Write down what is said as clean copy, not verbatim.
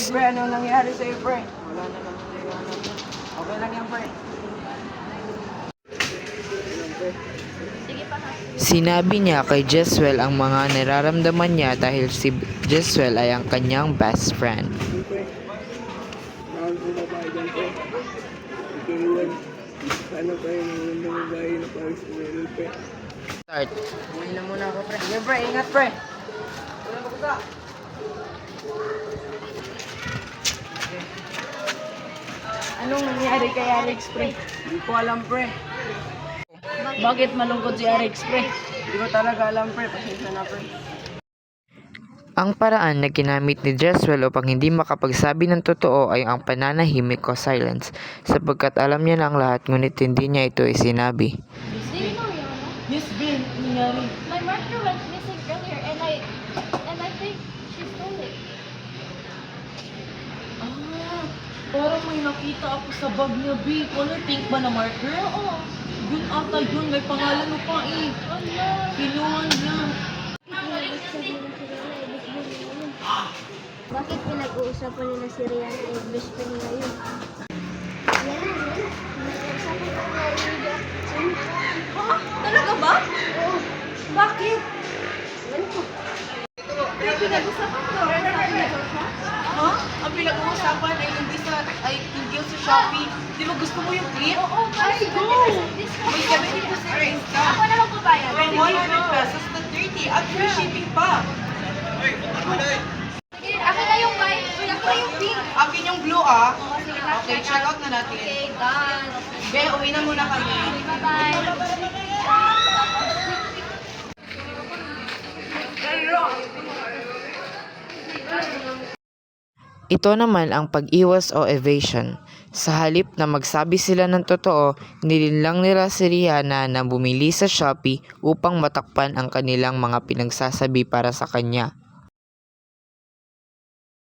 Pre, anong nangyari sa'yo, pre? Wala na naman naiwanan mo. Okay lang yan, pre. Sinabi niya kay Jeswell ang mga nararamdaman niya dahil si Jeswell ay ang kanyang best friend. Pre, mahal ko babae dyan, pre. Ikiwan. Paano pa yung mga babae na parang si Meryl, pre? Start. Uwi na muna ako, pre. Sige, pre. Ingat, pre. Wala ba ka? Anong nangyari kay Alex, pre? Hindi ko alam, pre. Bakit malungkot si Alex, pre? Hindi ko talaga alam, pre. Pasensya na, pre. Ang paraan na ginamit ni Jeswell upang hindi makapagsabi ng totoo ay ang pananahimik o silence, sapagkat alam niya na ang lahat ngunit hindi niya ito isinabi. Do you know, Yana? Yes, Ben. Nangyari. My marker went missing earlier, and I think she stole it. Ah, parang may nakita ako sa bag niya, B. Color pink ba na marker? Oo. Yun ata yun, may pangalan mo pa eh. Ala. Kinuha niya. Bakit pinag-uusapan nila si Rihanna eh, best friend nila yun? Pinag-uusapan ko na yun. Ha? Talaga ba? Oo. Bakit? Ano ko? Pero pinag-usapan ko. Ha? Ang pinag-uusapan ay hindi sa Shopee. Di ba gusto mo yung clip? Oo, Ay, go! May 70% raise ka. Ako na magbabayad. From 100 pesos to 30 at free shipping pa. Sige, akin na yung white. Uy, ako na yung pink. Akin yung blue ah. Oo, sige, Okay, check out na natin. Okay, done. Be, uwi na muna kami. Bye-bye. Ito naman ang pag-iwas o evasion. Sa halip na magsabi sila ng totoo, nilinlang nila si Rihanna na bumili sa Shopee upang matakpan ang kanilang mga pinagsasabi para sa kanya.